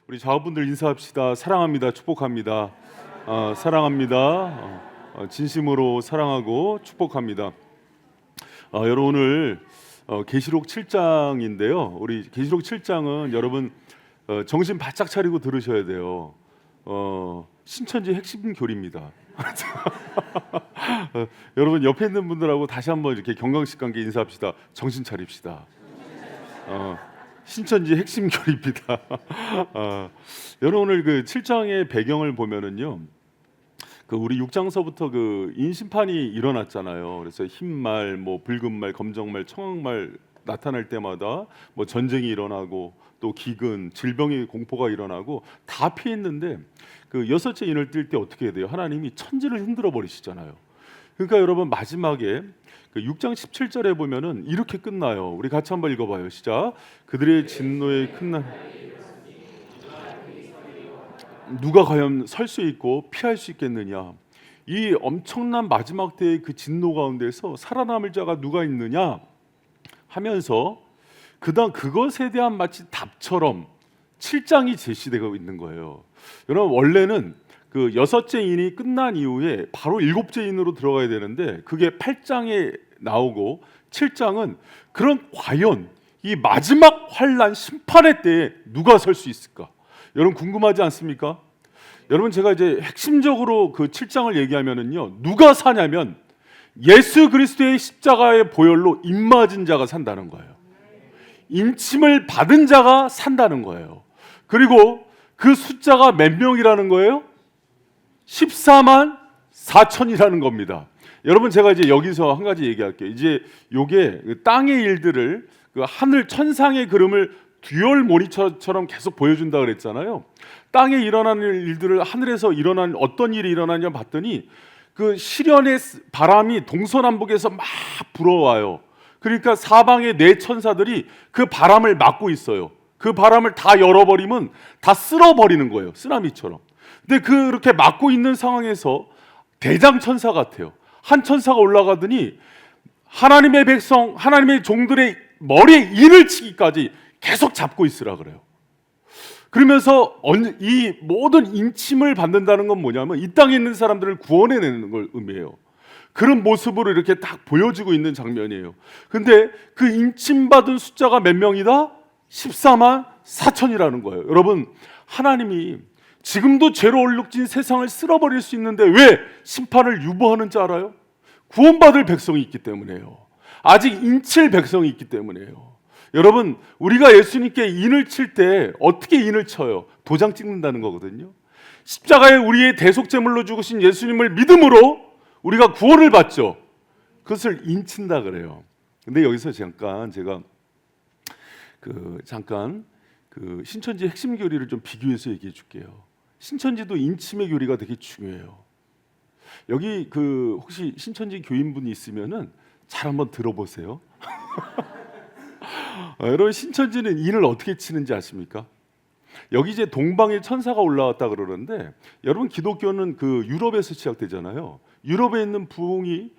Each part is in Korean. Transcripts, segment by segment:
우리 자녀분들 인사합시다. 사랑합니다. 축복합니다. 사랑합니다. 진심으로 사랑하고 축복합니다. 여러분 오늘 계시록 7장인데요. 우리 계시록 7장은 여러분 정신 바짝 차리고 들으셔야 돼요. 신천지 핵심 교리입니다. 여러분 옆에 있는 분들하고 다시 한번 이렇게 경강식 관계 인사합시다. 정신 차립시다. 신천지 핵심 교리입니다. 여러분 오늘 그 7장의 배경을 보면은요, 그 우리 6장서부터 그 인심판이 일어났잖아요. 그래서 흰말, 뭐 붉은말, 검정말, 청황말 나타날 때마다 뭐 전쟁이 일어나고 또 기근, 질병의 공포가 일어나고 다 피했는데 그 여섯째 인을 뜰 때 어떻게 해야 돼요? 하나님이 천지를 흔들어 버리시잖아요. 그러니까 여러분 마지막에 그 6장 17절에 보면은 이렇게 끝나요. 우리 같이 한번 읽어봐요. 시작. 그들의 진노의 큰 날 누가 과연 설 수 있고 피할 수 있겠느냐? 이 엄청난 마지막 때의 그 진노 가운데서 살아남을 자가 누가 있느냐? 하면서 그다음 그것에 대한 마치 답처럼 7장이 제시되고 있는 거예요. 여러분 원래는 그 여섯째 인이 끝난 이후에 바로 일곱째 인으로 들어가야 되는데 그게 8장에 나오고 7장은 그런 과연 이 마지막 환란 심판의 때에 누가 설 수 있을까? 여러분 궁금하지 않습니까? 여러분 제가 이제 핵심적으로 그 7장을 얘기하면은요, 누가 사냐면 예수 그리스도의 십자가의 보혈로 입맞은 자가 산다는 거예요. 임침을 받은 자가 산다는 거예요. 그리고 그 숫자가 몇 명이라는 거예요? 14만 4천이라는 겁니다. 여러분 제가 이제 여기서 한 가지 얘기할게요. 이제 요게 땅의 일들을 그 하늘 천상의 그림을 듀얼 모니터처럼 계속 보여준다 그랬잖아요. 땅에 일어나는 일들을 하늘에서 일어난 어떤 일이 일어나냐 봤더니 그 시련의 바람이 동서남북에서 막 불어와요. 그러니까 사방의 네 천사들이 그 바람을 막고 있어요. 그 바람을 다 열어버리면 다 쓸어버리는 거예요. 쓰나미처럼. 근데 그렇게 막고 있는 상황에서 대장천사 같아요. 한 천사가 올라가더니 하나님의 백성, 하나님의 종들의 머리에 인을 치기까지 계속 잡고 있으라 그래요. 그러면서 이 모든 인침을 받는다는 건 뭐냐면 이 땅에 있는 사람들을 구원해내는 걸 의미해요. 그런 모습으로 이렇게 딱 보여지고 있는 장면이에요. 근데 그 인침받은 숫자가 몇 명이다? 14만 4천이라는 거예요. 여러분 하나님이 지금도 죄로 얼룩진 세상을 쓸어버릴 수 있는데 왜 심판을 유보하는 줄 알아요? 구원받을 백성이 있기 때문에요. 아직 인칠 백성이 있기 때문에요. 여러분 우리가 예수님께 인을 칠 때 어떻게 인을 쳐요? 도장 찍는다는 거거든요. 십자가에 우리의 대속제물로 죽으신 예수님을 믿음으로 우리가 구원을 받죠. 그것을 인친다 그래요. 근데 여기서 잠깐 제가 그 신천지 핵심 교리를 좀 비교해서 얘기해 줄게요. 신천지도 인침의 교리가 되게 중요해요. 여기 그 혹시 신천지 교인분이 있으면은 잘 한번 들어보세요. 여러분 신천지는 인을 어떻게 치는지 아십니까? 여기 이제 동방의 천사가 올라왔다 그러는데 여러분 기독교는 그 유럽에서 시작되잖아요. 유럽에 있는 부흥이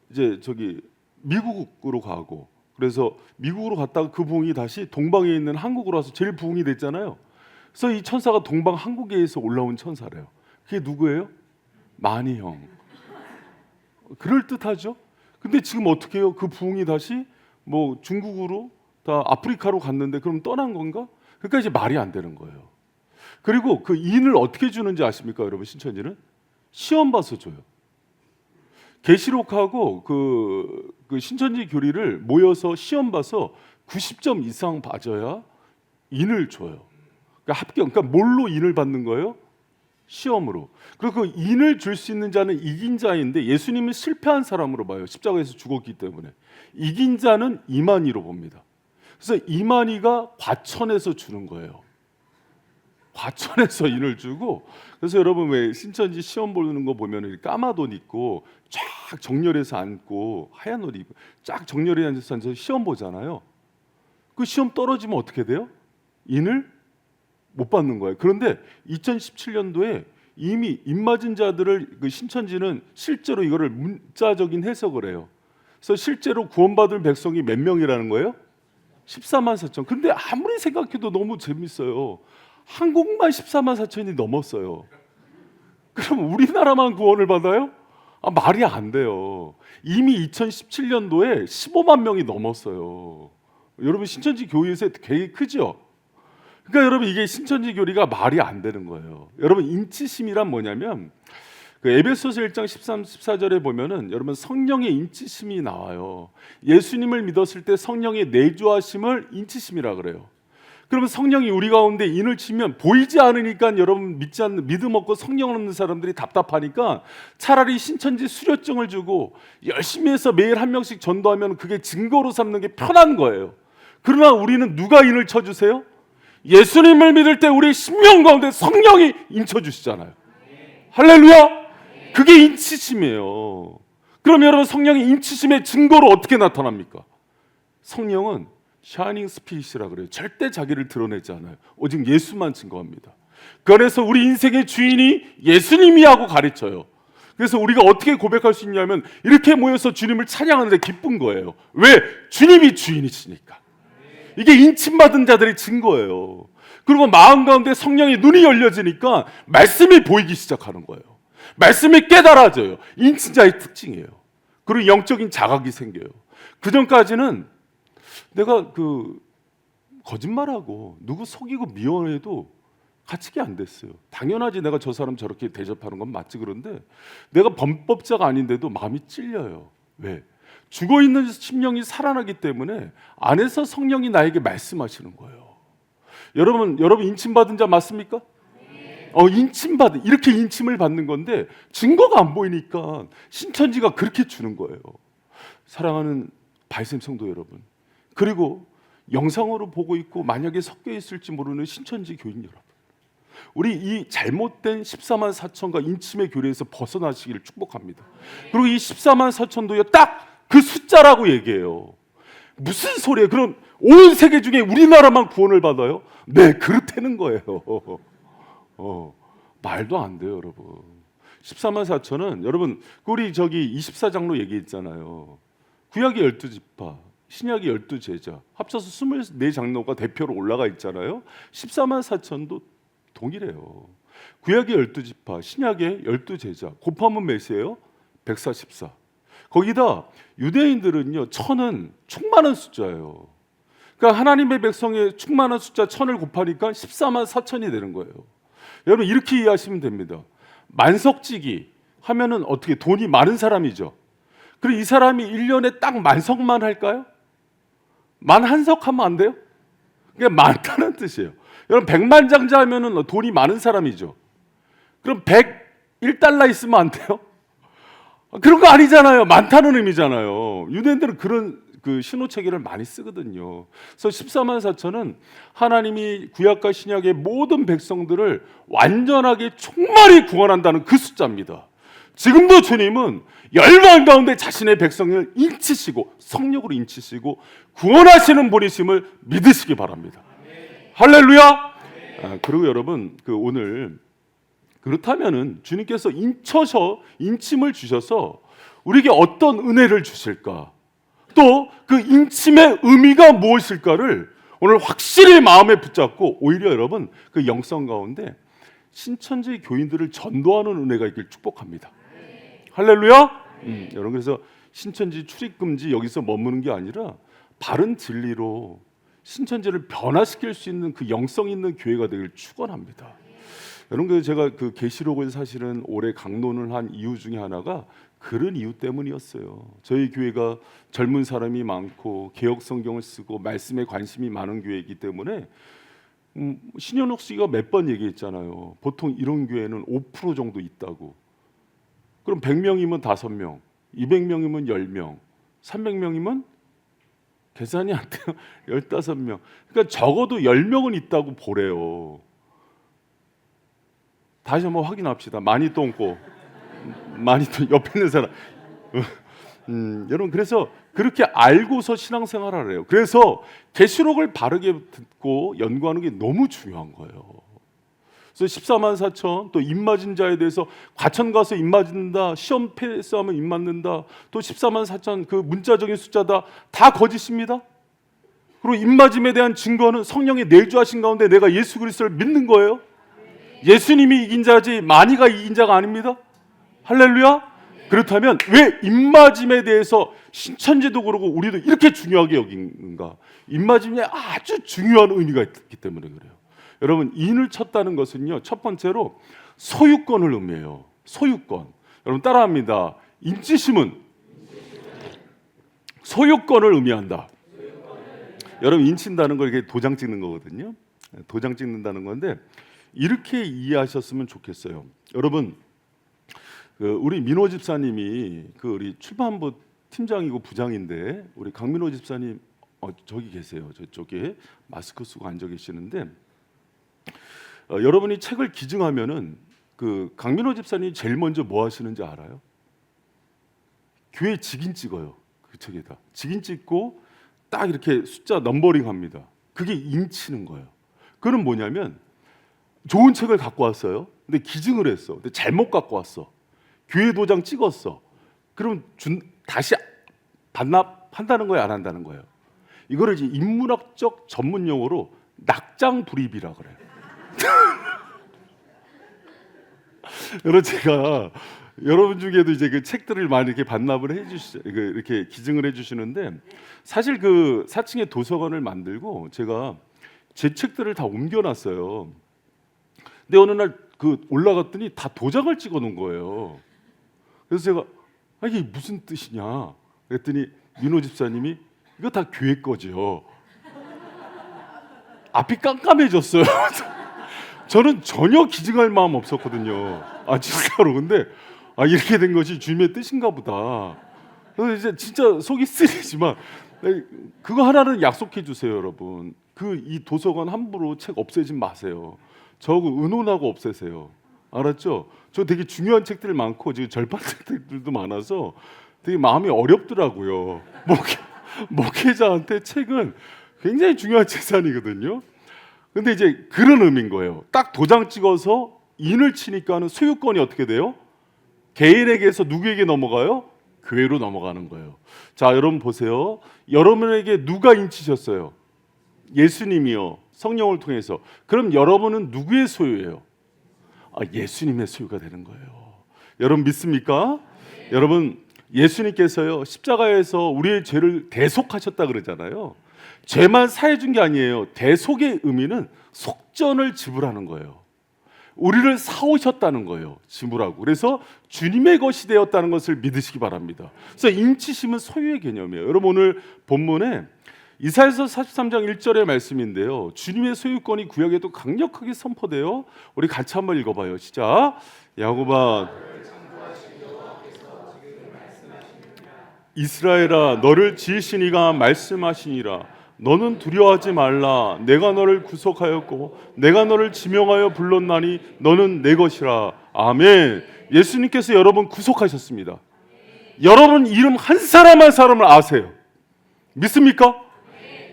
이제 저기 미국으로 가고 그래서 미국으로 갔다가 그 부흥이 다시 동방에 있는 한국으로 와서 제일 부흥이 됐잖아요. 그래서 이 천사가 동방 한국에서 올라온 천사래요. 그게 누구예요? 마니형. 그럴 듯하죠. 근데 지금 어떻게 해요? 그 부흥이 다시 뭐 중국으로 다 아프리카로 갔는데 그럼 떠난 건가? 그러니까 이제 말이 안 되는 거예요. 그리고 그 인을 어떻게 주는지 아십니까, 여러분? 신천지는 시험 봐서 줘요. 계시록하고 그 신천지 교리를 모여서 시험 봐서 90점 이상 봐줘야 인을 줘요. 그러니까 합격. 그러니까 뭘로 인을 받는 거예요? 시험으로. 그리고 그 인을 줄 수 있는 자는 이긴 자인데 예수님은 실패한 사람으로 봐요. 십자가에서 죽었기 때문에. 이긴 자는 이만희로 봅니다. 그래서 이만희가 과천에서 주는 거예요. 과천에서 인을 주고. 그래서 여러분 왜 신천지 시험 보는 거 보면 까만 옷 입고 쫙 정렬해서 앉고 하얀 옷 입고 쫙 정렬해 앉아서 시험 보잖아요. 그 시험 떨어지면 어떻게 돼요? 인을 못 받는 거예요. 그런데 2017년도에 이미 입맞은 자들을 그 신천지는 실제로 이거를 문자적인 해석을 해요. 그래서 실제로 구원받을 백성이 몇 명이라는 거예요? 14만 4천. 근데 아무리 생각해도 너무 재밌어요. 한국만 14만 4천이 넘었어요. 그럼 우리나라만 구원을 받아요? 말이 안 돼요. 이미 2017년도에 15만 명이 넘었어요. 여러분 신천지 교회에서 되게 크죠? 그러니까 여러분 이게 신천지 교리가 말이 안 되는 거예요. 여러분 인치심이란 뭐냐면 그 에베소서 1장 13, 14절에 보면은 여러분 성령의 인치심이 나와요. 예수님을 믿었을 때 성령의 내주하심을 인치심이라 그래요. 그러면 성령이 우리 가운데 인을 치면 보이지 않으니까 여러분 믿지 않는 믿음 없고 성령 없는 사람들이 답답하니까 차라리 신천지 수료증을 주고 열심히 해서 매일 한 명씩 전도하면 그게 증거로 삼는 게 편한 거예요. 그러나 우리는 누가 인을 쳐주세요? 예수님을 믿을 때 우리 심령 가운데 성령이 인쳐주시잖아요. 할렐루야! 그게 인치심이에요. 그럼 여러분 성령의 인치심의 증거로 어떻게 나타납니까? 성령은 샤이닝 스피릿이라 그래요. 절대 자기를 드러내지 않아요. 오직 예수만 증거합니다. 그래서 우리 인생의 주인이 예수님이 하고 가르쳐요. 그래서 우리가 어떻게 고백할 수 있냐면 이렇게 모여서 주님을 찬양하는데 기쁜 거예요. 왜? 주님이 주인이시니까. 이게 인침받은 자들의 증거예요. 그리고 마음 가운데 성령의 눈이 열려지니까 말씀이 보이기 시작하는 거예요. 말씀이 깨달아져요. 인친자의 특징이에요. 그리고 영적인 자각이 생겨요. 그 전까지는 내가 거짓말하고 누구 속이고 미워해도 가치가 안 됐어요. 당연하지 내가 저 사람 저렇게 대접하는 건 맞지. 그런데 내가 범법자가 아닌데도 마음이 찔려요. 왜? 죽어있는 심령이 살아나기 때문에 안에서 성령이 나에게 말씀하시는 거예요. 여러분 인침받은 자 맞습니까? 인침받은 이렇게 인침을 받는 건데 증거가 안 보이니까 신천지가 그렇게 주는 거예요. 사랑하는 바이샘 성도 여러분, 그리고 영상으로 보고 있고 만약에 섞여 있을지 모르는 신천지 교인 여러분, 우리 이 잘못된 14만 4천과 인침의 교리에서 벗어나시기를 축복합니다. 그리고 이 14만 4천도요 딱 그 숫자라고 얘기해요. 무슨 소리예요? 그럼 온 세계 중에 우리나라만 구원을 받아요? 네, 그렇다는 거예요. 말도 안 돼요, 여러분. 14만 4천은 여러분 우리 24장로 얘기했잖아요. 구약의 12지파, 신약의 12제자 합쳐서 24장로가 대표로 올라가 있잖아요. 14만 4천도 동일해요. 구약의 12지파, 신약의 12제자 곱하면 몇이에요? 144. 거기다 유대인들은요, 천은 충만한 숫자예요. 그러니까 하나님의 백성의 충만한 숫자 천을 곱하니까 14만 4천이 되는 거예요. 여러분 이렇게 이해하시면 됩니다. 만석지기 하면은 어떻게 돈이 많은 사람이죠. 그리고 이 사람이 1년에 딱 만석만 할까요? 만 한석 하면 안 돼요? 그게 많다는 뜻이에요. 여러분 100만장자 하면은 돈이 많은 사람이죠. 그럼 101달러 있으면 안 돼요? 그런 거 아니잖아요. 많다는 의미잖아요. 유대인들은 그런 신호 체계를 많이 쓰거든요. 그래서 14만 4천은 하나님이 구약과 신약의 모든 백성들을 완전하게 총말이 구원한다는 그 숫자입니다. 지금도 주님은 열방 가운데 자신의 백성을 인치시고 성령으로 인치시고 구원하시는 분이심을 믿으시기 바랍니다. 할렐루야. 그리고 여러분 오늘 그렇다면은 주님께서 인침을 주셔서 우리에게 어떤 은혜를 주실까? 또 그 인침의 의미가 무엇일까를 오늘 확실히 마음에 붙잡고 오히려 여러분 그 영성 가운데 신천지 교인들을 전도하는 은혜가 있길 축복합니다. 할렐루야. 여러분 그래서 신천지 출입금지 여기서 머무는 게 아니라 바른 진리로 신천지를 변화시킬 수 있는 그 영성 있는 교회가 되길 축원합니다. 여러분 제가 계시록을 사실은 올해 강론을 한 이유 중에 하나가 그런 이유 때문이었어요. 저희 교회가 젊은 사람이 많고 개혁 성경을 쓰고 말씀에 관심이 많은 교회이기 때문에 신현옥 씨가 몇 번 얘기했잖아요. 보통 이런 교회는 5% 정도 있다고. 그럼 100명이면 5명, 200명이면 10명, 300명이면 계산이 안 돼요. 15명. 그러니까 적어도 10명은 있다고 보래요. 다시 한번 확인합시다. 많이 똥꼬, 많이 옆에 있는 사람. 여러분 그래서 그렇게 알고서 신앙생활하래요. 그래서 계시록을 바르게 듣고 연구하는 게 너무 중요한 거예요. 그래서 14만 4천 또 입맞은 자에 대해서 과천 가서 입맞는다, 시험 패스하면 입맞는다, 또 14만 4천 그 문자적인 숫자다 다 거짓입니다. 그리고 입맞음에 대한 증거는 성령이 내주하신 가운데 내가 예수 그리스도를 믿는 거예요. 예수님이 이긴 자지 마귀가 이긴 자가 아닙니다. 할렐루야. 그렇다면 왜 입맞음에 대해서 신천지도 그러고 우리도 이렇게 중요하게 여긴가? 입맞음이 아주 중요한 의미가 있기 때문에 그래요. 여러분, 인을 쳤다는 것은요, 첫 번째로 소유권을 의미해요. 소유권. 여러분 따라합니다. 인치심은 소유권을 의미한다. 여러분, 인친다는 걸 이렇게 도장 찍는 거거든요. 도장 찍는다는 건데 이렇게 이해하셨으면 좋겠어요. 여러분, 우리 민호 집사님이 우리 출판부 팀장이고 부장인데 우리 강민호 집사님 저기 계세요. 저쪽에 마스크 쓰고 앉아 계시는데 여러분이 책을 기증하면은 강민호 집사님이 제일 먼저 뭐 하시는지 알아요? 교회 직인 찍어요. 그 책에다 직인 찍고 딱 이렇게 숫자 넘버링 합니다. 그게 인치는 거예요. 그는 뭐냐면 좋은 책을 갖고 왔어요. 근데 기증을 했어. 근데 잘못 갖고 왔어. 교회 도장 찍었어. 그럼 다시 반납한다는 거예요, 안 한다는 거예요? 이거를 이제 인문학적 전문 용어로 낙장불입이라 그래요. 여러분, 제가 여러분 중에도 이제 그 책들을 많이 이렇게 반납을 해주시, 이렇게 기증을 해주시는데 사실 그 4층에 도서관을 만들고 제가 제 책들을 다 옮겨놨어요. 근데 어느 날 올라갔더니 다 도장을 찍어놓은 거예요. 그래서 제가 이게 무슨 뜻이냐 그랬더니 민호 집사님이 이거 다 교회 거죠. 앞이 깜깜해졌어요. 저는 전혀 기증할 마음 없었거든요. 진짜로. 근데 이렇게 된 것이 주님의 뜻인가 보다. 그래서 이제 진짜 속이 쓰리지만 그거 하나는 약속해 주세요, 여러분. 이 도서관 함부로 책 없애지 마세요. 저거 의논하고 없애세요. 알았죠? 저 되게 중요한 책들 많고 지금 절판 책들도 많아서 되게 마음이 어렵더라고요. 목회자한테 책은 굉장히 중요한 재산이거든요. 근데 이제 그런 의미인 거예요. 딱 도장 찍어서 인을 치니까는 소유권이 어떻게 돼요? 개인에게서 누구에게 넘어가요? 교회로 넘어가는 거예요. 자, 여러분 보세요. 여러분에게 누가 인치셨어요? 예수님이요. 성령을 통해서. 그럼 여러분은 누구의 소유예요? 예수님의 소유가 되는 거예요. 여러분 믿습니까? 여러분, 예수님께서요 십자가에서 우리의 죄를 대속하셨다 그러잖아요. 죄만 사해 준 게 아니에요. 대속의 의미는 속전을 지불하는 거예요. 우리를 사오셨다는 거예요. 지불하고. 그래서 주님의 것이 되었다는 것을 믿으시기 바랍니다. 그래서 인치심은 소유의 개념이에요. 여러분, 오늘 본문에 이사야서 43장 1절의 말씀인데요. 주님의 소유권이 구약에도 강력하게 선포돼요. 우리 같이 한번 읽어봐요. 시작. 야곱아, 이스라엘아, 너를 지으신 이가 말씀하시니라. 너는 두려워하지 말라. 내가 너를 구속하였고 내가 너를 지명하여 불렀나니 너는 내 것이라. 아멘. 예수님께서 여러분 구속하셨습니다. 여러분 이름 한 사람 한 사람을 아세요. 믿습니까?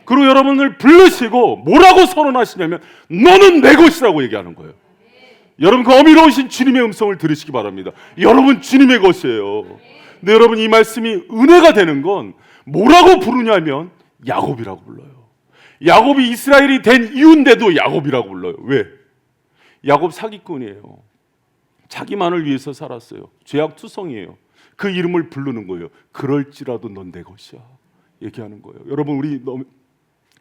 그리고 여러분을 부르시고 뭐라고 선언하시냐면 너는 내 것이라고 얘기하는 거예요. 여러분, 그 어미로우신 주님의 음성을 들으시기 바랍니다. 여러분 주님의 것이에요. 근데 여러분, 이 말씀이 은혜가 되는 건 뭐라고 부르냐면 야곱이라고 불러요. 야곱이 이스라엘이 된 이유인데도 야곱이라고 불러요. 왜? 야곱 사기꾼이에요. 자기만을 위해서 살았어요. 죄악투성이에요. 그 이름을 부르는 거예요. 그럴지라도 넌 내 것이야 얘기하는 거예요. 여러분, 우리 너무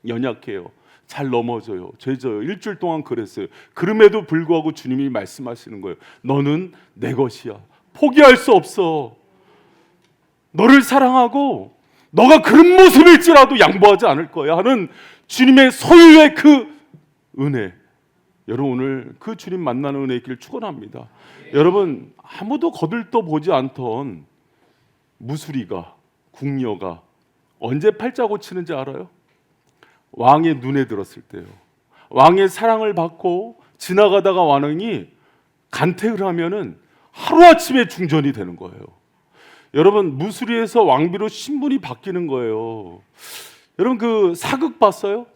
연약해요. 잘 넘어져요. 죄져요. 일주일 동안 그랬어요. 그럼에도 불구하고 주님이 말씀하시는 거예요. 너는 내 것이야. 포기할 수 없어. 너를 사랑하고 너가 그런 모습일지라도 양보하지 않을 거야 하는 주님의 소유의 그 은혜. 여러분, 오늘 그 주님 만나는 은혜의 길 축원합니다. 여러분, 아무도 거들떠보지 않던 무수리가, 궁녀가 언제 팔자 고치는지 알아요? 왕의 눈에 들었을 때요. 왕의 사랑을 받고 지나가다가 왕이 간택을 하면은 하루아침에 중전이 되는 거예요. 여러분, 무수리에서 왕비로 신분이 바뀌는 거예요. 여러분, 그 사극 봤어요?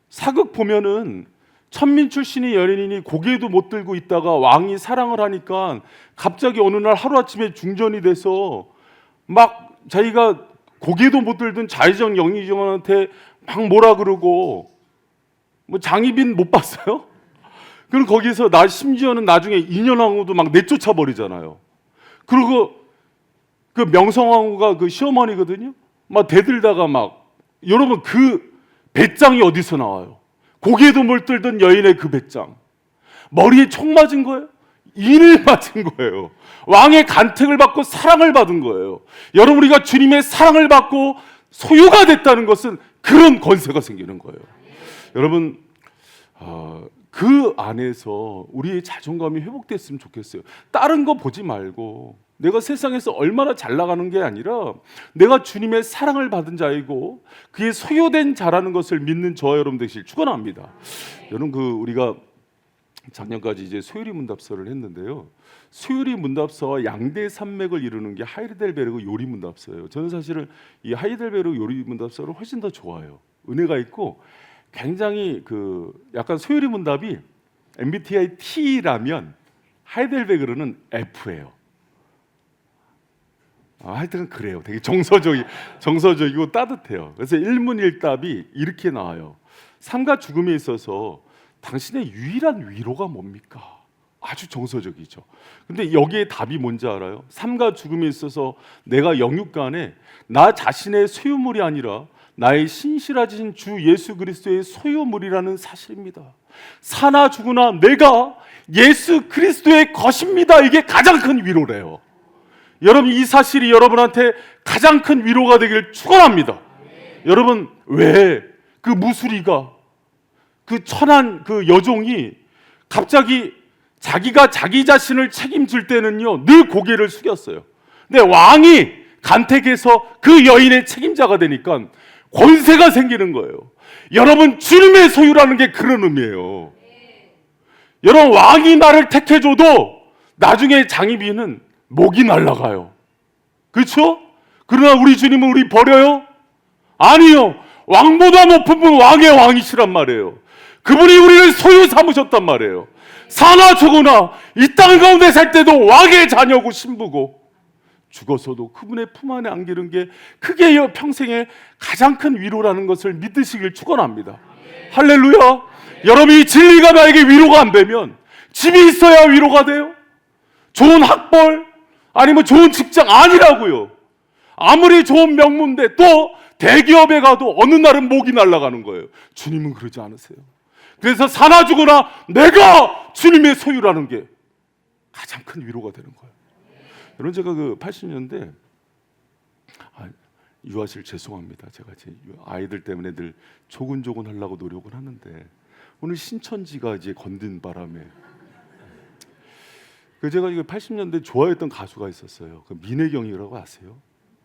사극 보면은 천민 출신의 연예인이 고개도 못 들고 있다가 왕이 사랑을 하니까 갑자기 어느 날 하루아침에 중전이 돼서 막 자기가 고개도 못 들던 자의정 영의정한테 막 뭐라 그러고 뭐 장희빈 못 봤어요? 그럼 거기서 나 심지어는 나중에 인현왕후도 막 내쫓아 버리잖아요. 그리고 그 명성황후가 그 시어머니거든요. 막 대들다가 막 여러분 그 배짱이 어디서 나와요? 고개도 못 들던 여인의 그 배짱. 머리에 총 맞은 거예요? 인을 맞은 거예요. 왕의 간택을 받고 사랑을 받은 거예요. 여러분 우리가 주님의 사랑을 받고 소유가 됐다는 것은 그런 권세가 생기는 거예요. 여러분 그 안에서 우리의 자존감이 회복됐으면 좋겠어요. 다른 거 보지 말고 내가 세상에서 얼마나 잘 나가는 게 아니라 내가 주님의 사랑을 받은 자이고 그의 소유된 자라는 것을 믿는 저와 여러분 되시길 축원합니다. 여러분 우리가 작년까지 이제 소유리 문답서를 했는데요. 소유리 문답서와 양대 산맥을 이루는 게 하이델베르그 요리 문답서예요. 저는 사실은 이 하이델베르그 요리 문답서를 훨씬 더 좋아해요. 은혜가 있고 굉장히 약간 소유리 문답이 MBTI T라면 하이델베르그는 F예요. 하여튼 그래요. 되게 정서적이고 따뜻해요. 그래서 일문일답이 이렇게 나와요. 삶과 죽음에 있어서 당신의 유일한 위로가 뭡니까? 아주 정서적이죠. 근데 여기에 답이 뭔지 알아요? 삶과 죽음에 있어서 내가 영육간에 나 자신의 소유물이 아니라 나의 신실하신 주 예수 그리스도의 소유물이라는 사실입니다. 사나 죽으나 내가 예수 그리스도의 것입니다. 이게 가장 큰 위로래요. 여러분 이 사실이 여러분한테 가장 큰 위로가 되길 축원합니다. 여러분 왜 그 무수리가 그 천한 그 여종이 갑자기 자기가 자기 자신을 책임질 때는요 늘 고개를 숙였어요. 근데 왕이 간택해서 그 여인의 책임자가 되니까 권세가 생기는 거예요. 여러분 주님의 소유라는 게 그런 의미예요. 여러분 왕이 나를 택해줘도 나중에 장희빈은 목이 날아가요. 그렇죠? 그러나 우리 주님은 우리 버려요? 아니요. 왕보다 높은 분 왕의 왕이시란 말이에요. 그분이 우리를 소유 삼으셨단 말이에요. 사나 죽으나 이 땅 가운데 살 때도 왕의 자녀고 신부고 죽어서도 그분의 품 안에 안기는 게 그게 평생의 가장 큰 위로라는 것을 믿으시길 축원합니다. 할렐루야. 여러분 이 진리가 나에게 위로가 안 되면 집이 있어야 위로가 돼요? 좋은 학벌 아니면 좋은 직장 아니라고요. 아무리 좋은 명문대 또 대기업에 가도 어느 날은 목이 날아가는 거예요. 주님은 그러지 않으세요. 그래서 사나 죽으나 내가 주님의 소유라는 게 가장 큰 위로가 되는 거예요. 여러분 제가 80년대 유아실 죄송합니다. 제가 제 아이들 때문에 늘 조근조근 하려고 노력을 하는데 오늘 신천지가 이제 건든 바람에 제가 80년대 좋아했던 가수가 있었어요. 민혜경이라고 아세요?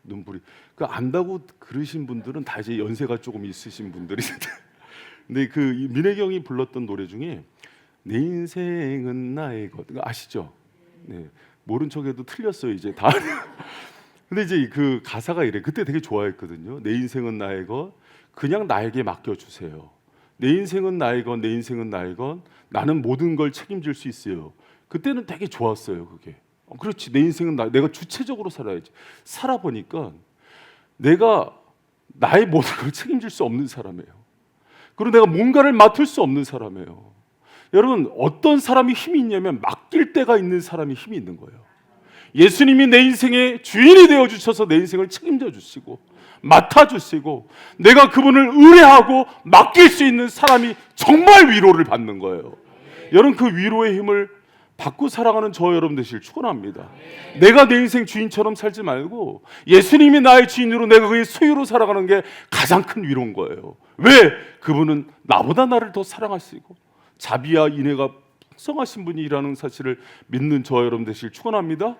눈물이 안다고 그러신 분들은 다 이제 연세가 조금 있으신 분들인데 근데 민혜경이 불렀던 노래 중에 내 인생은 나의 것 아시죠? 네. 모른 척해도 틀렸어요 이제 다. 근데 이제 그 가사가 이래. 그때 되게 좋아했거든요. 내 인생은 나의 것, 그냥 나에게 맡겨주세요. 내 인생은 나의 것, 내 인생은 나의 것, 나는 모든 걸 책임질 수 있어요. 그때는 되게 좋았어요 그게. 그렇지 내 인생은 내가 주체적으로 살아야지. 살아보니까 내가 나의 모든 걸 책임질 수 없는 사람이에요. 그리고 내가 뭔가를 맡을 수 없는 사람이에요. 여러분 어떤 사람이 힘이 있냐면 맡길 때가 있는 사람이 힘이 있는 거예요. 예수님이 내 인생의 주인이 되어 주셔서 내 인생을 책임져 주시고 맡아 주시고 내가 그분을 의뢰하고 맡길 수 있는 사람이 정말 위로를 받는 거예요. 여러분 그 위로의 힘을 받고 살아가는 저 여러분 되시길 축원합니다. 내가 내 인생 주인처럼 살지 말고 예수님이 나의 주인으로 내가 그의 소유로 살아가는 게 가장 큰 위로인 거예요. 왜? 그분은 나보다 나를 더 사랑하시고 자비와 인애가 풍성하신 분이라는 사실을 믿는 저 여러분 되시길 축원합니다.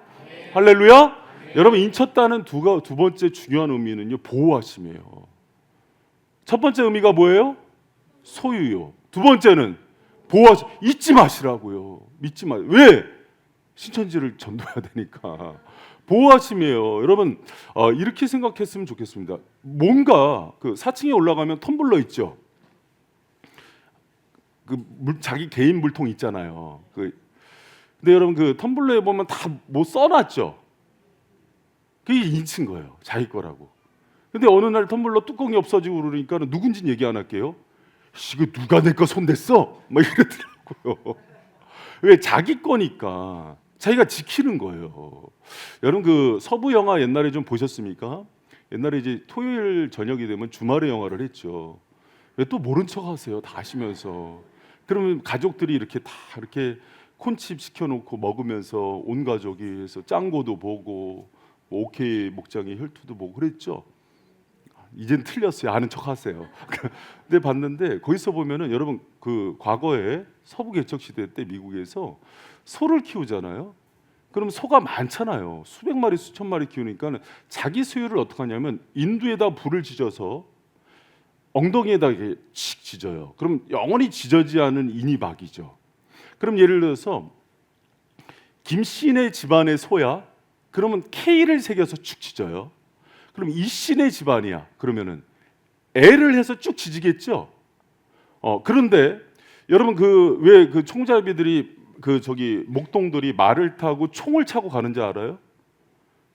할렐루야. 여러분 인쳤다는 두 번째 중요한 의미는요 보호하심이에요. 첫 번째 의미가 뭐예요? 소유요. 두 번째는 보호하심. 잊지 마시라고요. 믿지 마. 왜? 신천지를 전도해야 되니까. 보호하심이에요. 여러분 이렇게 생각했으면 좋겠습니다. 뭔가 4층에 올라가면 텀블러 있죠. 자기 개인 물통 있잖아요. 근데 여러분 텀블러에 보면 다 뭐 써놨죠. 그게 인친 거예요. 자기 거라고. 근데 어느 날 텀블러 뚜껑이 없어지고 그러니까 누군진 얘기 안 할게요. 이거 누가 내 거 손댔어? 막 이러더라고요. 왜? 자기 거니까 자기가 지키는 거예요. 여러분 그 서부 영화 옛날에 좀 보셨습니까? 옛날에 이제 토요일 저녁이 되면 주말에 영화를 했죠. 왜 또 모른 척 하세요? 다 아시면서. 그러면 가족들이 이렇게 다 이렇게 콘칩 시켜놓고 먹으면서 온 가족이 해서 짱구도 보고 뭐 오케이 목장의 혈투도 보고 그랬죠. 이젠 틀렸어요. 아는 척 하세요. 근데 봤는데 거기서 보면은 여러분 그 과거에 서부 개척 시대 때 미국에서 소를 키우잖아요. 그럼 소가 많잖아요. 수백 마리 수천 마리 키우니까 자기 수유를 어떻게 하냐면 인두에다 불을 지져서 엉덩이에다 이렇게 칙 지져요. 그럼 영원히 지져지 않은 인이박이죠. 그럼 예를 들어서 김씨네 집안의 소야. 그러면 K를 새겨서 축 지져요. 그럼 이씨네 집안이야. 그러면은 L을 해서 쭉 지지겠죠. 그런데 여러분 그 왜 그 총잡이들이 그 저기 목동들이 말을 타고 총을 차고 가는지 알아요?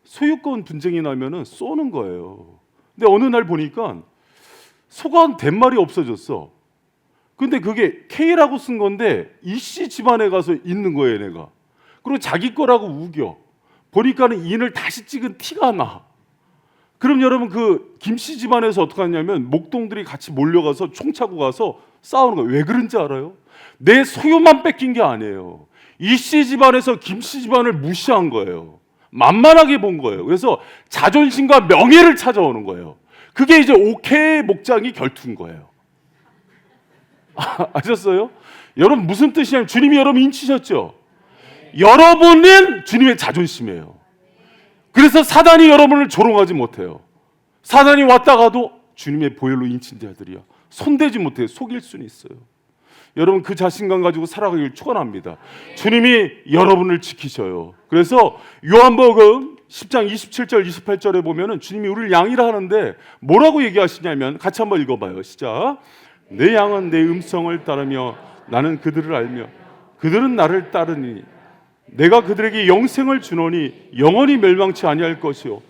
소유권 분쟁이 나면은 쏘는 거예요. 근데 어느 날 보니까 소가 한 100마리 없어졌어. 근데 그게 K라고 쓴 건데 이씨 집안에 가서 있는 거예요, 얘네가. 그리고 자기 거라고 우겨. 보니까는 인을 다시 찍은 티가 나. 그럼 여러분 그 김씨 집안에서 어떻게 하냐면 목동들이 같이 몰려가서 총 차고 가서 싸우는 거예요. 왜 그런지 알아요? 내 소유만 뺏긴 게 아니에요. 이씨 집안에서 김씨 집안을 무시한 거예요. 만만하게 본 거예요. 그래서 자존심과 명예를 찾아오는 거예요. 그게 이제 오케이 목장이 결투인 거예요. 아셨어요? 여러분 무슨 뜻이냐면 주님이 여러분 인치셨죠? 여러분은 주님의 자존심이에요. 그래서 사단이 여러분을 조롱하지 못해요. 사단이 왔다 가도 주님의 보혈로 인친 자들이야. 손대지 못해요. 속일 수는 있어요. 여러분 그 자신감 가지고 살아가길 축원합니다. 주님이 여러분을 지키셔요. 그래서 요한복음 10장 27절 28절에 보면은 주님이 우리를 양이라 하는데 뭐라고 얘기하시냐면 같이 한번 읽어봐요. 시작. 내 양은 내 음성을 따르며 나는 그들을 알며 그들은 나를 따르니 내가 그들에게 영생을 주노니 영원히 멸망치 아니할 것이요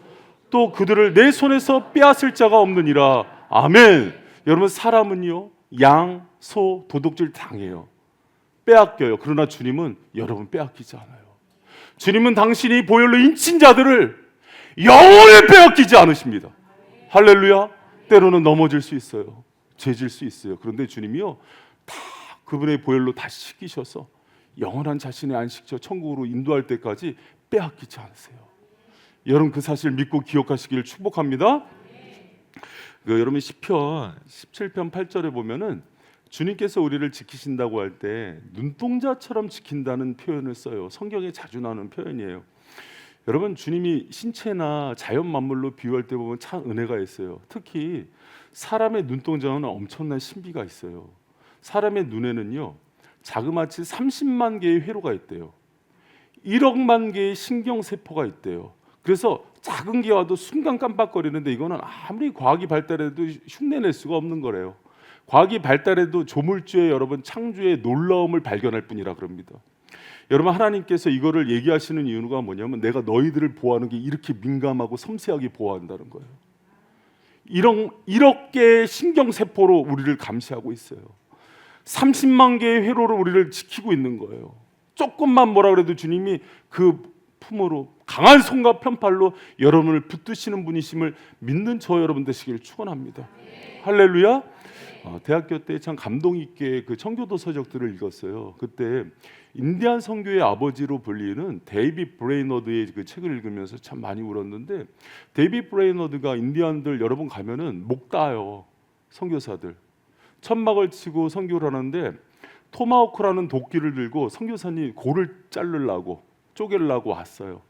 또 그들을 내 손에서 빼앗을 자가 없느니라. 아멘. 여러분 사람은요 양, 소, 도둑질 당해요. 빼앗겨요. 그러나 주님은 여러분 빼앗기지 않아요. 주님은 당신이 보혈로 인친 자들을 영원히 빼앗기지 않으십니다. 할렐루야. 때로는 넘어질 수 있어요. 죄질 수 있어요. 그런데 주님이요 다 그분의 보혈로 다시 씻기셔서 영원한 자신의 안식처 천국으로 인도할 때까지 빼앗기지 않으세요. 여러분 그 사실 믿고 기억하시기를 축복합니다. 여러분 시편 17편 8절에 보면은 주님께서 우리를 지키신다고 할 때 눈동자처럼 지킨다는 표현을 써요. 성경에 자주 나오는 표현이에요. 여러분 주님이 신체나 자연 만물로 비유할 때 보면 참 은혜가 있어요. 특히 사람의 눈동자는 엄청난 신비가 있어요. 사람의 눈에는요 자그마치 30만 개의 회로가 있대요. 1억만 개의 신경세포가 있대요. 그래서 작은 게 와도 순간 깜빡거리는데 이거는 아무리 과학이 발달해도 흉내낼 수가 없는 거래요. 과학이 발달해도 조물주의 여러분 창조의 놀라움을 발견할 뿐이라 그럽니다. 여러분 하나님께서 이거를 얘기하시는 이유가 뭐냐면 내가 너희들을 보호하는 게 이렇게 민감하고 섬세하게 보호한다는 거예요. 1억 개의 신경세포로 우리를 감시하고 있어요. 30만 개의 회로로 우리를 지키고 있는 거예요. 조금만 뭐라 그래도 주님이 그 품으로 강한 손과 편팔로 여러분을 붙드시는 분이심을 믿는 저 여러분 되시기를 축원합니다. 할렐루야. 대학교 때 참 감동 있게 그 청교도 서적들을 읽었어요. 그때 인디안 선교의 아버지로 불리는 데이빗 브레이너드의 그 책을 읽으면서 참 많이 울었는데 데이빗 브레이너드가 인디안들 여러 번 가면은 목 따요. 선교사들 천막을 치고 선교를 하는데 토마호크라는 도끼를 들고 선교사님 고를 자르려고 쪼개려고 왔어요.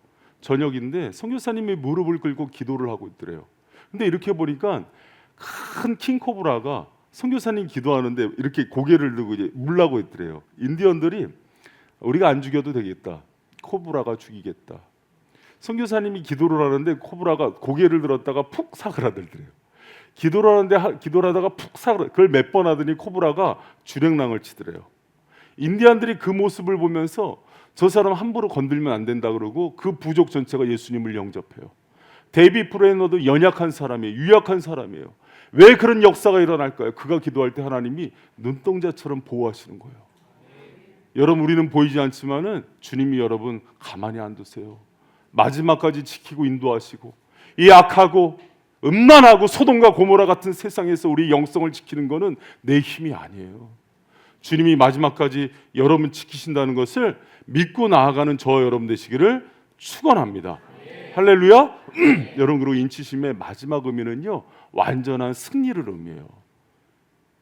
저녁인데 선교사님이 무릎을 꿇고 기도를 하고 있더래요. 근데 이렇게 보니까 큰 킹코브라가 선교사님 기도하는데 이렇게 고개를 들고 이제 물라고 있더래요. 인디언들이 우리가 안 죽여도 되겠다. 코브라가 죽이겠다. 선교사님이 기도를 하는데 코브라가 고개를 들었다가 푹 사그라들더래요. 기도를 하는데 기도를 하다가 푹 사그라. 그걸 몇 번 하더니 코브라가 주랭랑을 치더래요. 인디안들이 그 모습을 보면서 저 사람 함부로 건들면 안 된다 그러고 그 부족 전체가 예수님을 영접해요. 데이비 브레너도 연약한 사람이에요. 유약한 사람이에요. 왜 그런 역사가 일어날까요? 그가 기도할 때 하나님이 눈동자처럼 보호하시는 거예요. 여러분, 우리는 보이지 않지만은 주님이 여러분 가만히 안 두세요. 마지막까지 지키고 인도하시고, 이 악하고 음란하고 소돔과 고모라 같은 세상에서 우리 영성을 지키는 것은 내 힘이 아니에요. 주님이 마지막까지 여러분 지키신다는 것을 믿고 나아가는 저 여러분 되시기를 축원합니다. 할렐루야. 여러분, 그리고 인치심의 마지막 의미는요, 완전한 승리를 의미해요.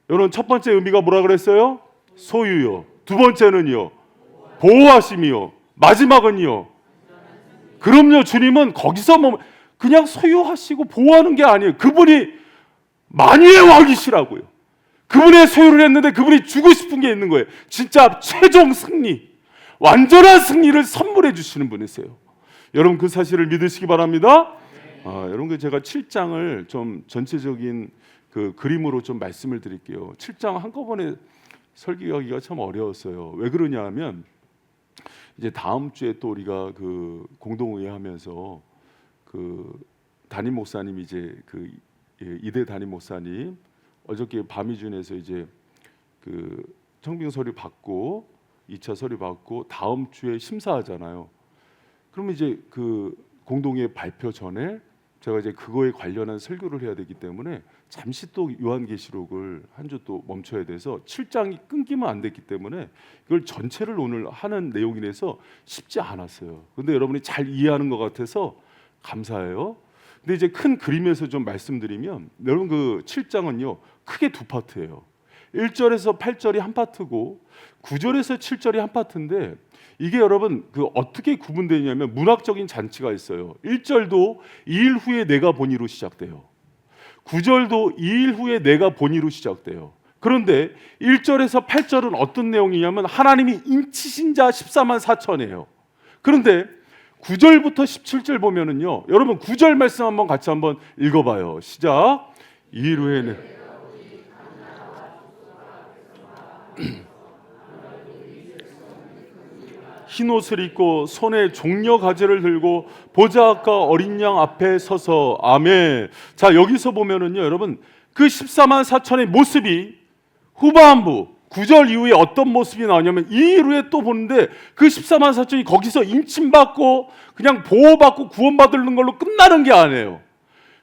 여러분, 첫 번째 의미가 뭐라 그랬어요? 소유요. 두 번째는요, 보호하심이요. 마지막은요, 그럼요, 주님은 거기서 뭐 그냥 소유하시고 보호하는 게 아니에요. 그분이 만유의 왕이시라고요. 그분의 소유를 했는데 그분이 주고 싶은 게 있는 거예요. 진짜 최종 승리, 완전한 승리를 선물해 주시는 분이세요. 여러분, 그 사실을 믿으시기 바랍니다. 여러분, 제가 7장을 좀 전체적인 그 그림으로 좀 말씀을 드릴게요. 7장 한꺼번에 설교하기가 참 어려웠어요. 왜 그러냐면 이제 다음 주에 또 우리가 그 공동의회 하면서 그 담임 목사님, 이제 그 이대 담임 목사님 어저께 밤이준에서 이제 그 청빙 서류 받고 2차 서류 받고 다음 주에 심사하잖아요. 그러면 이제 그 공동회의 발표 전에 제가 이제 그거에 관련한 설교를 해야 되기 때문에 잠시 또 요한계시록을 한 주 또 멈춰야 돼서 7장이 끊기면 안 됐기 때문에 이걸 전체를 오늘 하는 내용이라서 쉽지 않았어요. 근데 여러분이 잘 이해하는 것 같아서 감사해요. 근데 이제 큰 그림에서 좀 말씀드리면, 여러분 그 7장은요 크게 두 파트예요. 1절에서 8절이 한 파트고 9절에서 7절이 한 파트인데, 이게 여러분 그 어떻게 구분되냐면 문학적인 잔치가 있어요. 1절도 2일 후에 내가 보니로 시작돼요. 9절도 2일 후에 내가 보니로 시작돼요. 그런데 1절에서 8절은 어떤 내용이냐면 하나님이 인치신 자 14만 4천이에요. 그런데 9절부터 17절 보면은요, 여러분 9절 말씀 한번 같이 한번 읽어봐요. 시작. 2일 후에는 흰 옷을 입고 손에 종려 가지를 들고 보좌 앞과 어린 양 앞에 서서 아멘. 자, 여기서 보면은요, 여러분 그 14만 4천의 모습이 후반부 9절 이후에 어떤 모습이 나오냐면, 이 후에 또 보는데 그 14만 4천이 거기서 인침받고 그냥 보호받고 구원받는 걸로 끝나는 게 아니에요.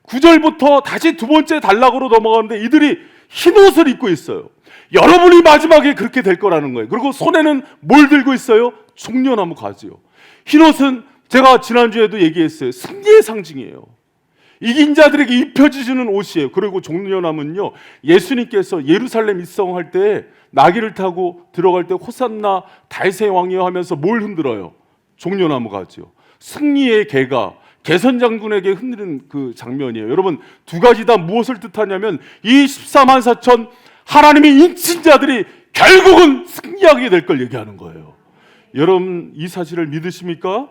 9절부터 다시 두 번째 단락으로 넘어가는데 이들이 흰 옷을 입고 있어요. 여러분이 마지막에 그렇게 될 거라는 거예요. 그리고 손에는 뭘 들고 있어요? 종려나무 가지요. 흰 옷은 제가 지난주에도 얘기했어요. 승리의 상징이에요. 이긴 자들에게 입혀지는 옷이에요. 그리고 종려나무는요, 예수님께서 예루살렘 입성할 때 나귀를 타고 들어갈 때 호산나 다윗의 왕이여 하면서 뭘 흔들어요? 종려나무 가지요. 승리의 개가 개선 장군에게 흔드는 그 장면이에요. 여러분, 두 가지 다 무엇을 뜻하냐면 이 14만 4천 하나님의 인친 자들이 결국은 승리하게 될 걸 얘기하는 거예요. 여러분, 이 사실을 믿으십니까?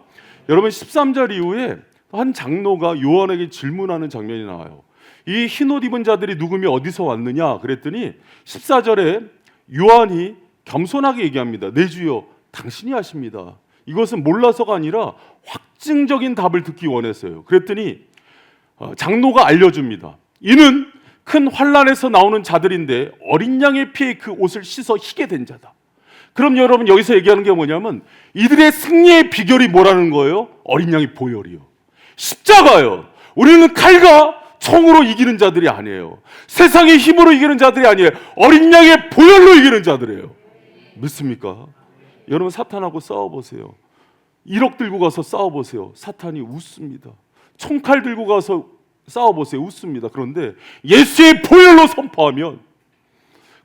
여러분, 13절 이후에 한 장로가 요한에게 질문하는 장면이 나와요. 이 흰옷 입은 자들이 누구며 어디서 왔느냐 그랬더니 14절에 요한이 겸손하게 얘기합니다. 내 주여, 당신이 아십니다. 이것은 몰라서가 아니라 확증적인 답을 듣기 원했어요. 그랬더니 장로가 알려줍니다. 이는 큰 환란에서 나오는 자들인데 어린 양의 피에 그 옷을 씻어 희게 된 자다. 그럼 여러분, 여기서 얘기하는 게 뭐냐면 이들의 승리의 비결이 뭐라는 거예요? 어린 양의 보혈이요, 십자가요. 우리는 칼과 총으로 이기는 자들이 아니에요. 세상의 힘으로 이기는 자들이 아니에요. 어린 양의 보혈로 이기는 자들이에요. 믿습니까? 여러분, 사탄하고 싸워보세요. 1억 들고 가서 싸워보세요. 사탄이 웃습니다. 총칼 들고 가서 싸워보세요. 웃습니다. 그런데 예수의 보혈로 선포하면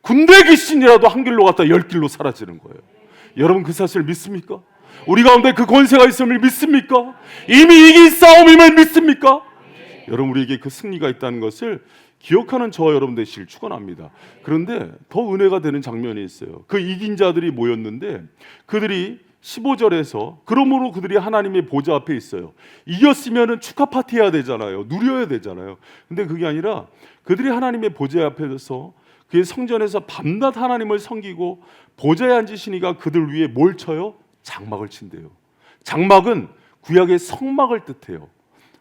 군대 귀신이라도 한 길로 갔다 10길로 사라지는 거예요. 여러분, 그 사실 믿습니까? 우리 가운데 그 권세가 있음을 믿습니까? 이미 이긴 싸움임을 믿습니까? 여러분, 우리에게 그 승리가 있다는 것을 기억하는 저와 여러분 되시길 축원합니다. 그런데 더 은혜가 되는 장면이 있어요. 그 이긴 자들이 모였는데 그들이 15절에서 그러므로 그들이 하나님의 보좌 앞에 있어요. 이겼으면 축하 파티 해야 되잖아요. 누려야 되잖아요. 근데 그게 아니라 그들이 하나님의 보좌 앞에서 그의 성전에서 밤낮 하나님을 섬기고 보좌에 앉으시니까 그들 위에 뭘 쳐요? 장막을 친대요. 장막은 구약의 성막을 뜻해요.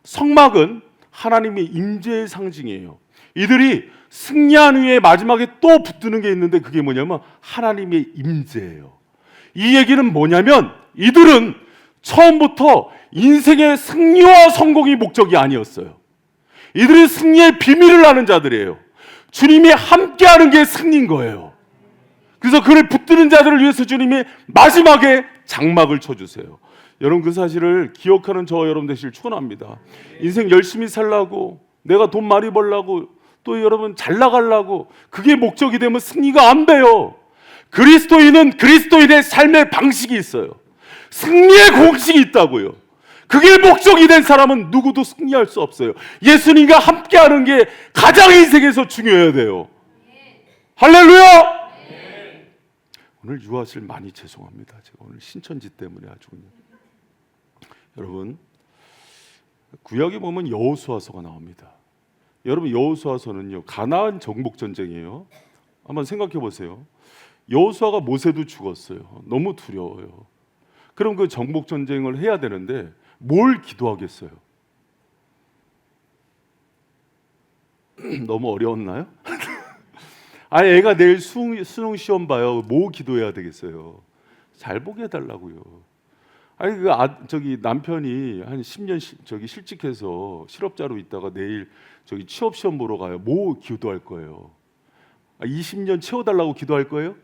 성막은 하나님의 임재의 상징이에요. 이들이 승리한 후에 마지막에 또 붙드는 게 있는데 그게 뭐냐면 하나님의 임재예요. 이 얘기는 뭐냐면 이들은 처음부터 인생의 승리와 성공이 목적이 아니었어요. 이들은 승리의 비밀을 아는 자들이에요. 주님이 함께하는 게 승리인 거예요. 그래서 그를 붙드는 자들을 위해서 주님이 마지막에 장막을 쳐주세요. 여러분 그 사실을 기억하는 저 여러분 되시길 축원합니다. 인생 열심히 살라고, 내가 돈 많이 벌라고, 또 여러분 잘 나가려고 그게 목적이 되면 승리가 안 돼요. 그리스도인은 그리스도인의 삶의 방식이 있어요. 승리의 공식이 있다고요. 그게 목적이 된 사람은 누구도 승리할 수 없어요. 예수님과 함께하는 게 가장 인생에서 중요해야 돼요. 할렐루야! 오늘 유아실 많이 죄송합니다. 제가 오늘 신천지 때문에 아주 그냥. 여러분 구약에 보면 여호수아서가 나옵니다. 여러분 여호수아서는요 가나안 정복 전쟁이에요. 한번 생각해 보세요. 여호수아가 모세도 죽었어요. 너무 두려워요. 그럼 그 정복 전쟁을 해야 되는데 뭘 기도하겠어요? 너무 어려웠나요? 아, 애가 내일 수능 시험 봐요. 뭐 기도해야 되겠어요? 잘 보게 해달라고요. 아니 저기 남편이 한 10년 저기 실직해서 실업자로 있다가 내일 저기 취업 시험 보러 가요. 뭐 기도할 거예요? 20년 채워달라고 기도할 거예요?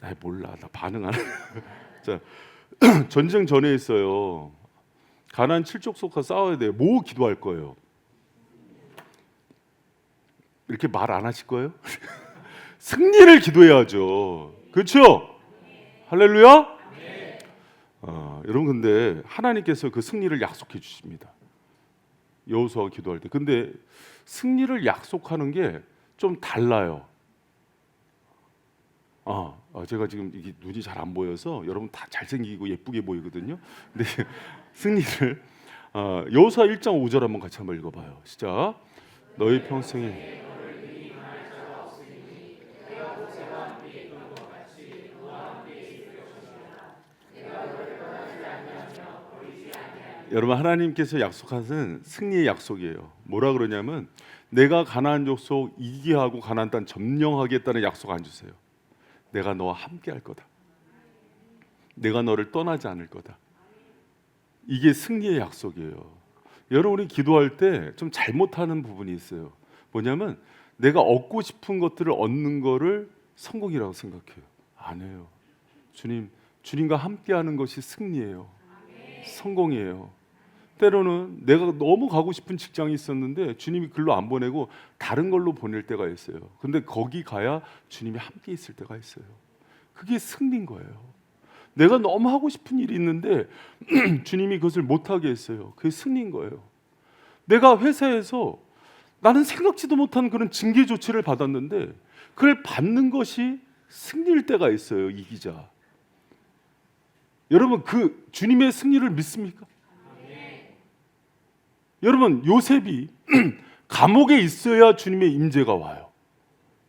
아 몰라, 나 반응 안 해. 자, 전쟁 전에 있어요. 가나안 7족속과 싸워야 돼요. 뭐 기도할 거예요? 이렇게 말 안 하실 거예요? 승리를 기도해야죠. 그렇죠? 할렐루야? 여러분 근데 하나님께서 그 승리를 약속해 주십니다. 여호수아가 기도할 때. 근데 승리를 약속하는 게 좀 달라요. 제가 지금 이게 눈이 잘 안 보여서 여러분 다 잘생기고 예쁘게 보이거든요. 근데 승리를 여호수아 1장 5절 한번 같이 한번 읽어봐요. 시작. 너희 평생에 여러분 하나님께서 약속하신 승리의 약속이에요. 뭐라 그러냐면 내가 가나안 족속 이기게 하고 가나안 땅 점령하겠다는 약속 안 주세요. 내가 너와 함께 할 거다. 내가 너를 떠나지 않을 거다. 이게 승리의 약속이에요. 여러분 우리 기도할 때 좀 잘못하는 부분이 있어요. 뭐냐면 내가 얻고 싶은 것들을 얻는 거를 성공이라고 생각해요. 안 해요. 주님과 함께하는 것이 승리예요. 성공이에요. 때로는 내가 너무 가고 싶은 직장이 있었는데 주님이 글로 안 보내고 다른 걸로 보낼 때가 있어요. 근데 거기 가야 주님이 함께 있을 때가 있어요. 그게 승리인 거예요. 내가 너무 하고 싶은 일이 있는데 주님이 그것을 못하게 했어요. 그게 승리인 거예요. 내가 회사에서 나는 생각지도 못한 그런 징계 조치를 받았는데 그걸 받는 것이 승리일 때가 있어요. 이기자. 여러분 그 주님의 승리를 믿습니까? 여러분 요셉이 감옥에 있어야 주님의 임재가 와요.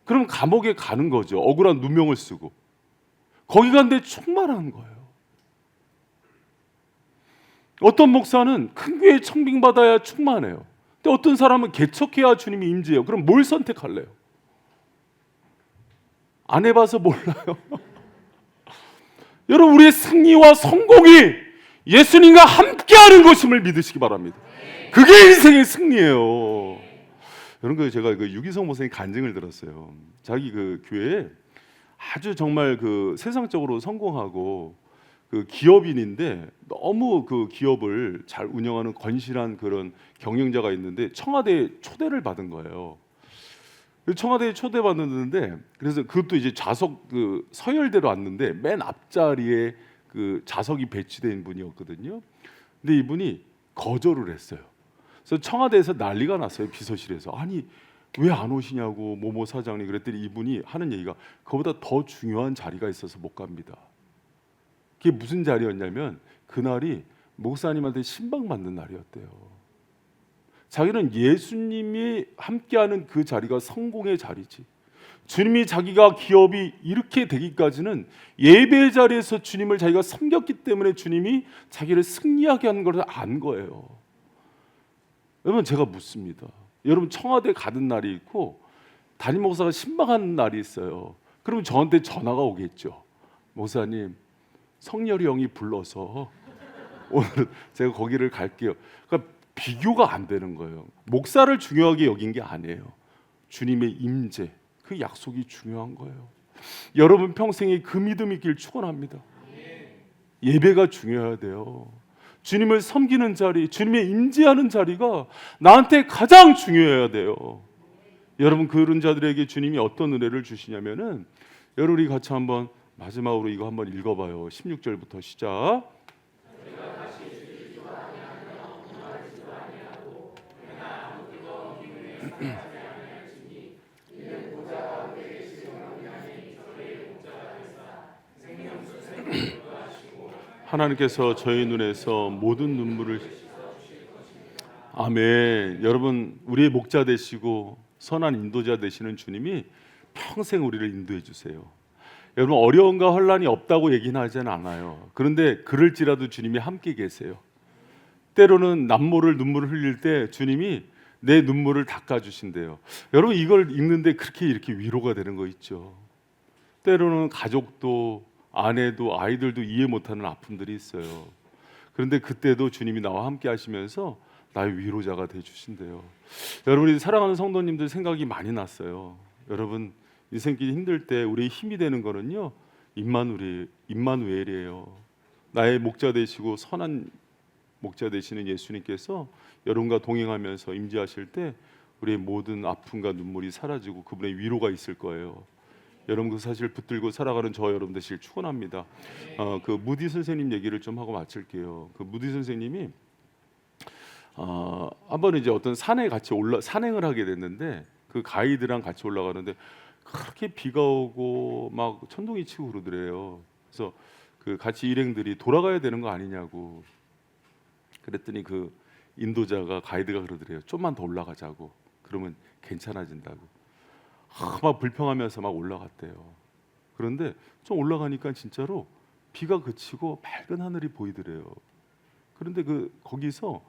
그럼 감옥에 가는 거죠. 억울한 누명을 쓰고 거기 갔는데 충만한 거예요. 어떤 목사는 큰 교회 청빙받아야 충만해요. 근데 어떤 사람은 개척해야 주님이 임재해요. 그럼 뭘 선택할래요? 안 해봐서 몰라요. 여러분 우리의 승리와 성공이 예수님과 함께하는 것임을 믿으시기 바랍니다. 그게 인생의 승리예요. 여러분 제가 그 유기성 목사님 간증을 들었어요. 자기 그 교회에 아주 정말 그 세상적으로 성공하고 그 기업인인데 너무 그 기업을 잘 운영하는 건실한 그런 경영자가 있는데 청와대에 초대를 받은 거예요. 청와대에 초대받았는데 그래서 그것도 이제 좌석 그 서열대로 왔는데 맨 앞자리에 그 좌석이 배치된 분이었거든요. 근데 이분이 거절을 했어요. 그래서 청와대에서 난리가 났어요. 비서실에서. 아니 왜 안 오시냐고 모모 사장님 그랬더니 이분이 하는 얘기가 그보다 더 중요한 자리가 있어서 못 갑니다. 그게 무슨 자리였냐면 그날이 목사님한테 신방 받는 날이었대요. 자기는 예수님이 함께하는 그 자리가 성공의 자리지. 주님이 자기가 기업이 이렇게 되기까지는 예배 자리에서 주님을 자기가 섬겼기 때문에 주님이 자기를 승리하게 한 것을 안 거예요. 여러분, 제가 묻습니다. 여러분, 청와대 가는 날이 있고 담임 목사가 신방하는 날이 있어요. 그러면 저한테 전화가 오겠죠. 목사님, 성렬이 형이 불러서 오늘 제가 거기를 갈게요. 그러니까 비교가 안 되는 거예요. 목사를 중요하게 여긴 게 아니에요. 주님의 임재, 그 약속이 중요한 거예요. 여러분 평생에 그 믿음 있길 축원합니다. 예배가 중요해야 돼요. 주님을 섬기는 자리, 주님의 임재하는 자리가 나한테 가장 중요해야 돼요. 여러분, 그런 자들에게 주님이 어떤 은혜를 주시냐면은, 여러분 우리 같이 한번 마지막으로 이거 한번 읽어봐요. 16절부터 시작. 하나님께서 저희 눈에서 모든 눈물을, 아멘. 여러분, 우리의 목자 되시고 선한 인도자 되시는 주님이 평생 우리를 인도해 주세요. 여러분, 어려움과 혼란이 없다고 얘기는 하지는 않아요. 그런데 그럴지라도 주님이 함께 계세요. 때로는 남모를 눈물을 흘릴 때 주님이 내 눈물을 닦아주신대요. 여러분, 이걸 읽는데 그렇게 이렇게 위로가 되는 거 있죠. 때로는 가족도 아내도 아이들도 이해 못하는 아픔들이 있어요. 그런데 그때도 주님이 나와 함께 하시면서 나의 위로자가 되주신대요. 여러분, 우리 사랑하는 성도님들 생각이 많이 났어요. 여러분, 인생길이 힘들 때 우리의 힘이 되는 거는요, 임마누엘이에요. 나의 목자 되시고 선한 목자 되시는 예수님께서 여러분과 동행하면서 임재하실 때 우리의 모든 아픔과 눈물이 사라지고 그분의 위로가 있을 거예요. 여러분, 그 사실 붙들고 살아가는 저 여러분 되시길 축원합니다. 그 무디 선생님 얘기를 좀 하고 마칠게요. 그 무디 선생님이 한번 이제 어떤 산에 같이 산행을 하게 됐는데, 그 가이드랑 같이 올라가는데 그렇게 비가 오고 막 천둥이 치고 그러더래요. 그래서 그 같이 일행들이 돌아가야 되는 거 아니냐고 그랬더니 그 인도자가, 가이드가 그러더래요. 좀만 더 올라가자고. 그러면 괜찮아진다고. 막 불평하면서 막 올라갔대요. 그런데 좀 올라가니까 진짜로 비가 그치고 맑은 하늘이 보이더래요. 그런데 거기서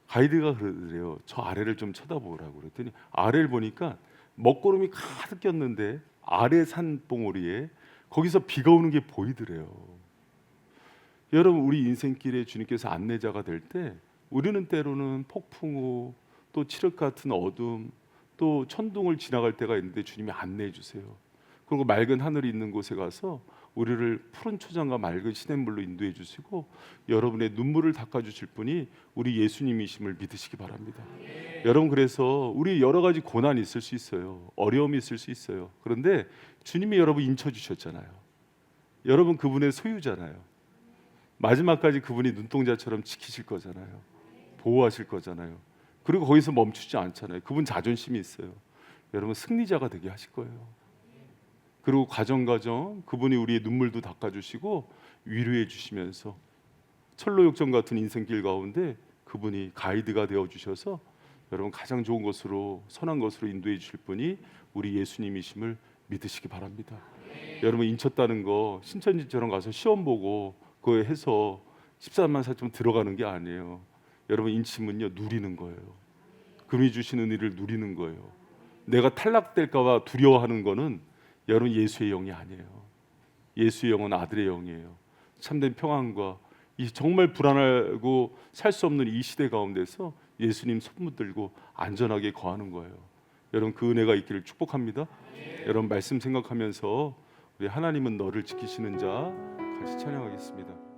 가이드가 그러더래요. 저 아래를 좀 쳐다보라고. 그랬더니 아래를 보니까 먹구름이 가득 꼈는데 아래 산봉우리에 거기서 비가 오는 게 보이더래요. 여러분, 우리 인생길에 주님께서 안내자가 될 때 우리는 때로는 폭풍우, 또 칠흑 같은 어둠, 또 천둥을 지나갈 때가 있는데 주님이 안내해 주세요. 그리고 맑은 하늘이 있는 곳에 가서 우리를 푸른 초장과 맑은 시냇물로 인도해 주시고 여러분의 눈물을 닦아 주실 분이 우리 예수님이심을 믿으시기 바랍니다. 여러분, 그래서 우리 여러 가지 고난이 있을 수 있어요. 어려움이 있을 수 있어요. 그런데 주님이 여러분 인쳐 주셨잖아요. 여러분, 그분의 소유잖아요. 마지막까지 그분이 눈동자처럼 지키실 거잖아요. 보호하실 거잖아요. 그리고 거기서 멈추지 않잖아요. 그분 자존심이 있어요. 여러분, 승리자가 되게 하실 거예요. 그리고 과정 그분이 우리의 눈물도 닦아주시고 위로해 주시면서 철로역정 같은 인생길 가운데 그분이 가이드가 되어주셔서 여러분 가장 좋은 것으로, 선한 것으로 인도해 주실 분이 우리 예수님이심을 믿으시기 바랍니다. 여러분, 인쳤다는 거 신천지처럼 가서 시험 보고 그거 해서 14만 4천 들어가는 게 아니에요. 여러분, 인침은요, 누리는 거예요. 그분이 주신 은혜를 누리는 거예요. 내가 탈락될까 봐 두려워하는 거는 여러분 예수의 영이 아니에요. 예수의 영은 아들의 영이에요. 참된 평안과 이 정말 불안하고 살 수 없는 이 시대 가운데서 예수님 손 붙들고 안전하게 거하는 거예요. 여러분, 그 은혜가 있기를 축복합니다. 여러분, 말씀 생각하면서 우리 하나님은 너를 지키시는 자 같이 찬양하겠습니다.